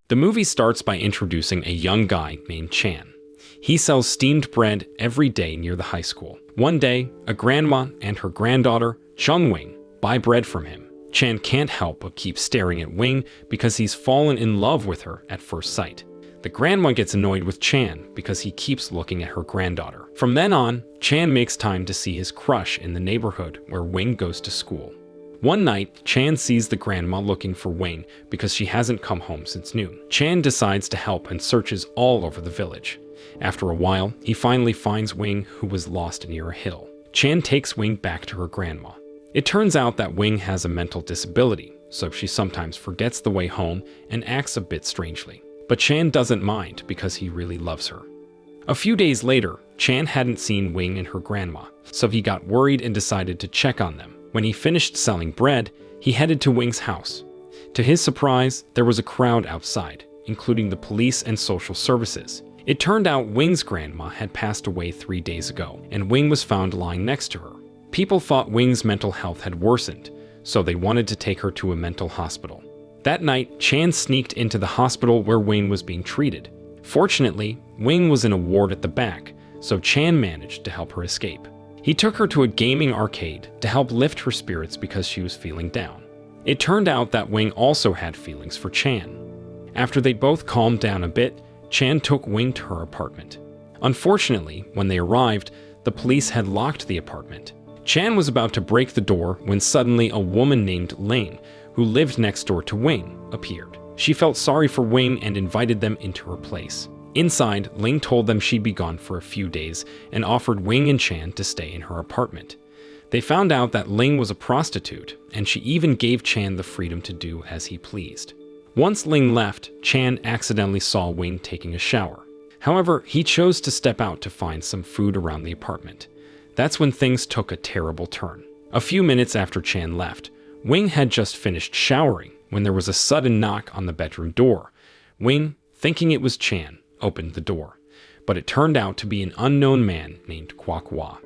The movie starts by introducing a young guy named Chan. He sells steamed bread every day near the high school. One day, a grandma and her granddaughter, Chung Wing, buy bread from him. Chan can't help but keep staring at Wing because he's fallen in love with her at first sight. The grandma gets annoyed with Chan because he keeps looking at her granddaughter. From then on, Chan makes time to see his crush in the neighborhood where Wing goes to school. One night, Chan sees the grandma looking for Wing because she hasn't come home since noon. Chan decides to help and searches all over the village. After a while, he finally finds Wing, who was lost near a hill. Chan takes Wing back to her grandma. It turns out that Wing has a mental disability, so she sometimes forgets the way home and acts a bit strangely. But Chan doesn't mind because he really loves her. A few days later, Chan hadn't seen Wing and her grandma, so he got worried and decided to check on them. When he finished selling bread, he headed to Wing's house. To his surprise, there was a crowd outside, including the police and social services. It turned out Wing's grandma had passed away 3 days ago, and Wing was found lying next to her. People thought Wing's mental health had worsened, so they wanted to take her to a mental hospital. That night, Chan sneaked into the hospital where Wing was being treated. Fortunately, Wing was in a ward at the back, so Chan managed to help her escape. He took her to a gaming arcade to help lift her spirits because she was feeling down. It turned out that Wing also had feelings for Chan. After they both calmed down a bit, Chan took Wing to her apartment. Unfortunately, when they arrived, the police had locked the apartment. Chan was about to break the door when suddenly a woman named Lane, who lived next door to Wing, appeared. She felt sorry for Wing and invited them into her place. Inside, Ling told them she'd be gone for a few days and offered Wing and Chan to stay in her apartment. They found out that Ling was a prostitute, and she even gave Chan the freedom to do as he pleased. Once Ling left, Chan accidentally saw Wing taking a shower. However, he chose to step out to find some food around the apartment. That's when things took a terrible turn. A few minutes after Chan left, Wing had just finished showering when there was a sudden knock on the bedroom door. Wing, thinking it was Chan, opened the door, but it turned out to be an unknown man named Kwok Wah.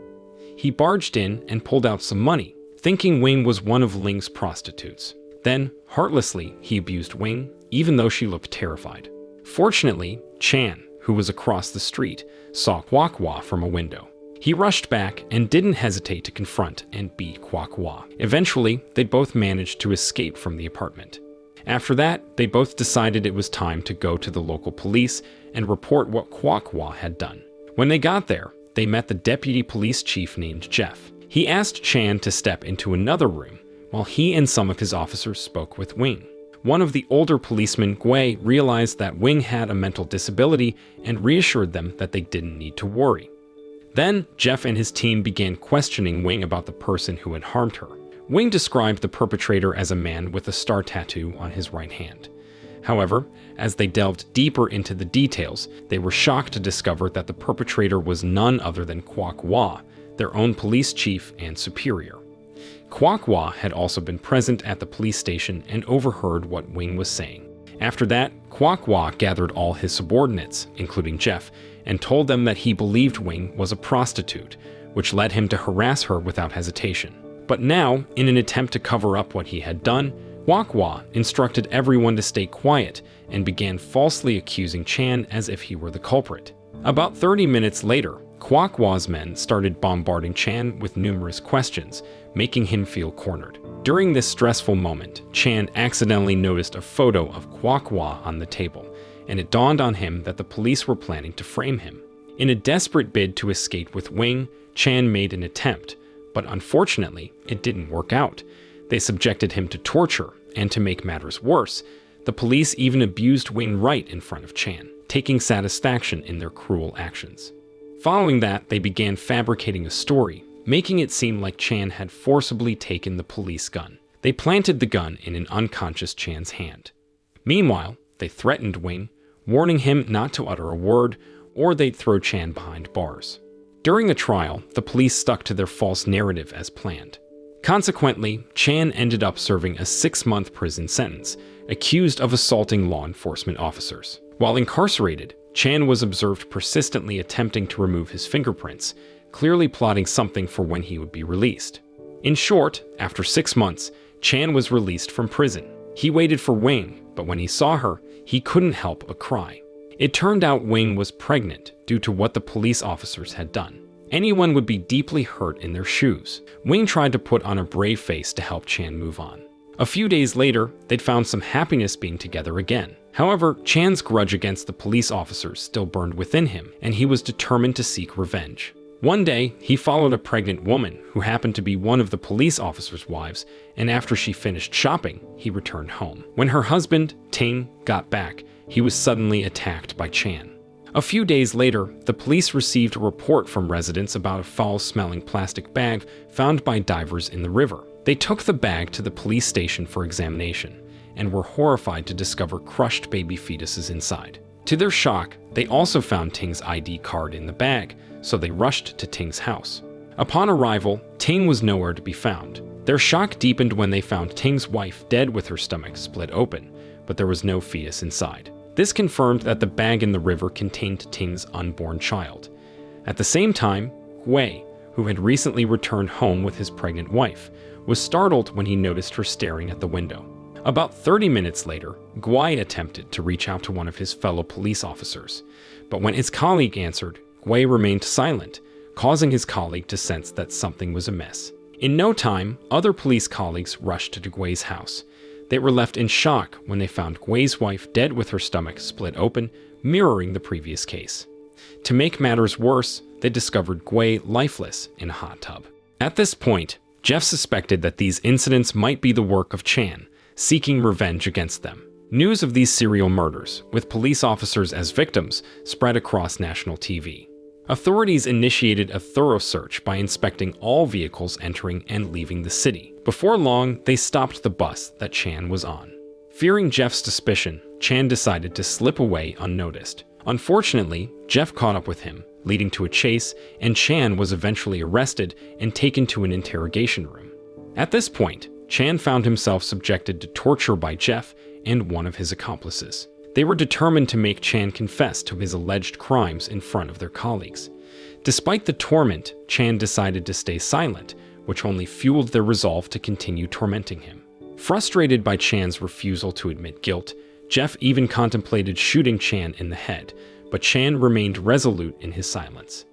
He barged in and pulled out some money, thinking Wing was one of Ling's prostitutes. Then, heartlessly, he abused Wing, even though she looked terrified. Fortunately, Chan, who was across the street, saw Kwok Wah from a window. He rushed back and didn't hesitate to confront and beat Kwok Wah. Eventually, they both managed to escape from the apartment. After that, they both decided it was time to go to the local police and report what Kwok Wah had done. When they got there, they met the deputy police chief named Jeff. He asked Chan to step into another room while he and some of his officers spoke with Wing. One of the older policemen, Gui, realized that Wing had a mental disability and reassured them that they didn't need to worry. Then, Jeff and his team began questioning Wing about the person who had harmed her. Wing described the perpetrator as a man with a star tattoo on his right hand. However, as they delved deeper into the details, they were shocked to discover that the perpetrator was none other than Kwok Wah, their own police chief and superior. Kwok Wah had also been present at the police station and overheard what Wing was saying. After that, Kwok Wah gathered all his subordinates, including Jeff, and told them that he believed Wing was a prostitute, which led him to harass her without hesitation. But now, in an attempt to cover up what he had done, Kwok Wah instructed everyone to stay quiet and began falsely accusing Chan as if he were the culprit. About 30 minutes later, Kwok Wah's men started bombarding Chan with numerous questions, making him feel cornered. During this stressful moment, Chan accidentally noticed a photo of Kwok Wah on the table, and it dawned on him that the police were planning to frame him. In a desperate bid to escape with Wing, Chan made an attempt, but unfortunately, it didn't work out. They subjected him to torture, and to make matters worse, the police even abused Wing right in front of Chan, taking satisfaction in their cruel actions. Following that, they began fabricating a story, making it seem like Chan had forcibly taken the police gun. They planted the gun in an unconscious Chan's hand. Meanwhile, they threatened Wing, warning him not to utter a word, or they'd throw Chan behind bars. During the trial, the police stuck to their false narrative as planned. Consequently, Chan ended up serving a 6-month prison sentence, accused of assaulting law enforcement officers. While incarcerated, Chan was observed persistently attempting to remove his fingerprints, clearly plotting something for when he would be released. In short, after 6 months, Chan was released from prison. He waited for Wing, but when he saw her, he couldn't help but cry. It turned out Wing was pregnant due to what the police officers had done. Anyone would be deeply hurt in their shoes. Wing tried to put on a brave face to help Chan move on. A few days later, they'd found some happiness being together again. However, Chan's grudge against the police officers still burned within him, and he was determined to seek revenge. One day, he followed a pregnant woman who happened to be one of the police officers' wives, and after she finished shopping, he returned home. When her husband, Ting, got back, he was suddenly attacked by Chan. A few days later, the police received a report from residents about a foul-smelling plastic bag found by divers in the river. They took the bag to the police station for examination, and were horrified to discover crushed baby fetuses inside. To their shock, they also found Ting's ID card in the bag, so they rushed to Ting's house. Upon arrival, Ting was nowhere to be found. Their shock deepened when they found Ting's wife dead with her stomach split open, but there was no fetus inside. This confirmed that the bag in the river contained Ting's unborn child. At the same time, Hui, who had recently returned home with his pregnant wife, was startled when he noticed her staring at the window. About 30 minutes later, Hui attempted to reach out to one of his fellow police officers, but when his colleague answered, Hui remained silent, causing his colleague to sense that something was amiss. In no time, other police colleagues rushed to Gui's house. They were left in shock when they found Gui's wife dead with her stomach split open, mirroring the previous case. To make matters worse, they discovered Gui lifeless in a hot tub. At this point, Jeff suspected that these incidents might be the work of Chan, seeking revenge against them. News of these serial murders, with police officers as victims, spread across national TV. Authorities initiated a thorough search by inspecting all vehicles entering and leaving the city. Before long, they stopped the bus that Chan was on. Fearing Jeff's suspicion, Chan decided to slip away unnoticed. Unfortunately, Jeff caught up with him, leading to a chase, and Chan was eventually arrested and taken to an interrogation room. At this point, Chan found himself subjected to torture by Jeff and one of his accomplices. They were determined to make Chan confess to his alleged crimes in front of their colleagues. Despite the torment, Chan decided to stay silent, which only fueled their resolve to continue tormenting him. Frustrated by Chan's refusal to admit guilt, Jeff even contemplated shooting Chan in the head, but Chan remained resolute in his silence.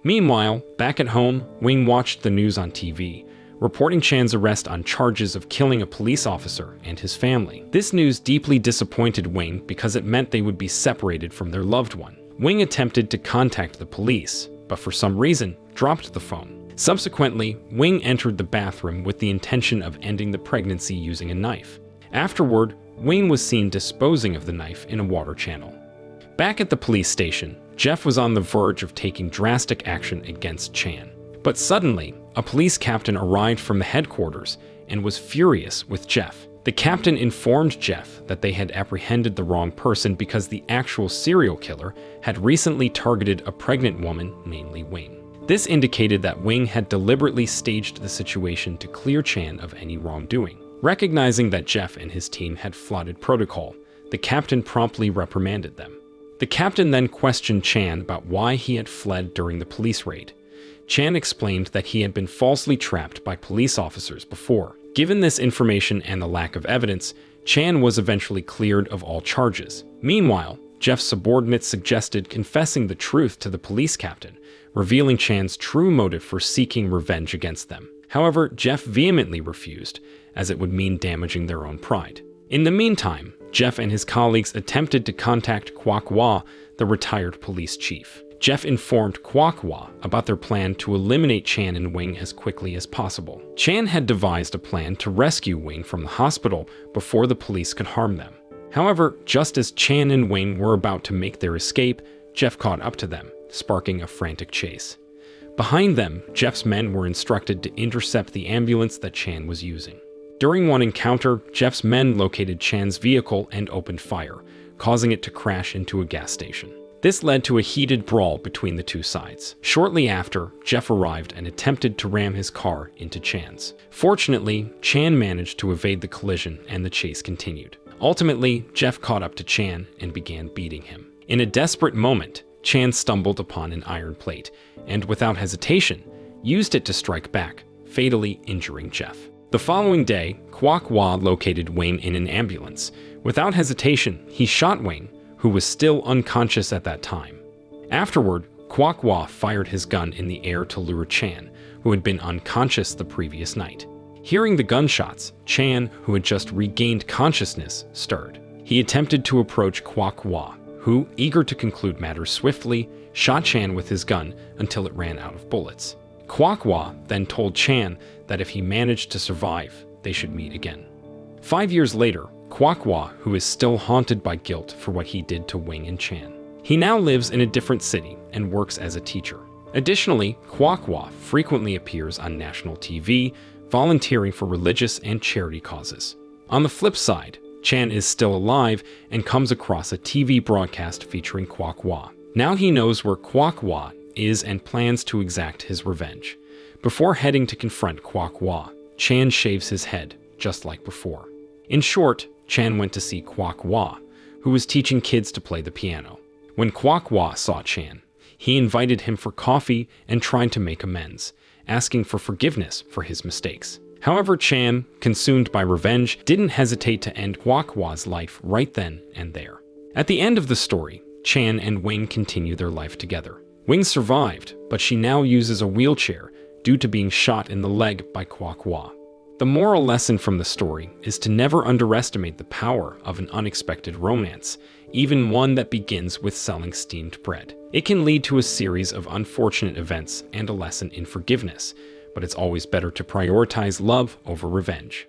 Meanwhile, back at home, Wing watched the news on TV, reporting Chan's arrest on charges of killing a police officer and his family. This news deeply disappointed Wing because it meant they would be separated from their loved one. Wing attempted to contact the police, but for some reason, dropped the phone. Subsequently, Wing entered the bathroom with the intention of ending the pregnancy using a knife. Afterward, Wing was seen disposing of the knife in a water channel. Back at the police station, Jeff was on the verge of taking drastic action against Chan. But suddenly, a police captain arrived from the headquarters and was furious with Jeff. The captain informed Jeff that they had apprehended the wrong person because the actual serial killer had recently targeted a pregnant woman, namely Wing. This indicated that Wing had deliberately staged the situation to clear Chan of any wrongdoing. Recognizing that Jeff and his team had flouted protocol, the captain promptly reprimanded them. The captain then questioned Chan about why he had fled during the police raid. Chan explained that he had been falsely trapped by police officers before. Given this information and the lack of evidence, Chan was eventually cleared of all charges. Meanwhile, Jeff's subordinates suggested confessing the truth to the police captain, revealing Chan's true motive for seeking revenge against them. However, Jeff vehemently refused, as it would mean damaging their own pride. In the meantime, Jeff and his colleagues attempted to contact Kwok Wah, the retired police chief. Jeff informed Kwok Wah about their plan to eliminate Chan and Wing as quickly as possible. Chan had devised a plan to rescue Wing from the hospital before the police could harm them. However, just as Chan and Wing were about to make their escape, Jeff caught up to them, sparking a frantic chase. Behind them, Jeff's men were instructed to intercept the ambulance that Chan was using. During one encounter, Jeff's men located Chan's vehicle and opened fire, causing it to crash into a gas station. This led to a heated brawl between the two sides. Shortly after, Jeff arrived and attempted to ram his car into Chan's. Fortunately, Chan managed to evade the collision and the chase continued. Ultimately, Jeff caught up to Chan and began beating him. In a desperate moment, Chan stumbled upon an iron plate and, without hesitation, used it to strike back, fatally injuring Jeff. The following day, Kwok Wa located Wayne in an ambulance. Without hesitation, he shot Wayne, who was still unconscious at that time. Afterward, Kwok Wa fired his gun in the air to lure Chan, who had been unconscious the previous night. Hearing the gunshots, Chan, who had just regained consciousness, stirred. He attempted to approach Kwok Wa, who, eager to conclude matters swiftly, shot Chan with his gun until it ran out of bullets. Kwok Wa then told Chan that if he managed to survive, they should meet again. 5 years later, Kwok Wa, who is still haunted by guilt for what he did to Wing and Chan. He now lives in a different city and works as a teacher. Additionally, Kwok Wa frequently appears on national TV, volunteering for religious and charity causes. On the flip side, Chan is still alive and comes across a TV broadcast featuring Kwok Wa. Now he knows where Kwok Wa is and plans to exact his revenge. Before heading to confront Kwok Wa, Chan shaves his head, just like before. In short, Chan went to see Kwok Wa, who was teaching kids to play the piano. When Kwok Wa saw Chan, he invited him for coffee and tried to make amends, asking for forgiveness for his mistakes. However, Chan, consumed by revenge, didn't hesitate to end Kwok Wa's life right then and there. At the end of the story, Chan and Wing continue their life together. Wing survived, but she now uses a wheelchair due to being shot in the leg by Kwok Wa. The moral lesson from the story is to never underestimate the power of an unexpected romance, even one that begins with selling steamed bread. It can lead to a series of unfortunate events and a lesson in forgiveness, but it's always better to prioritize love over revenge.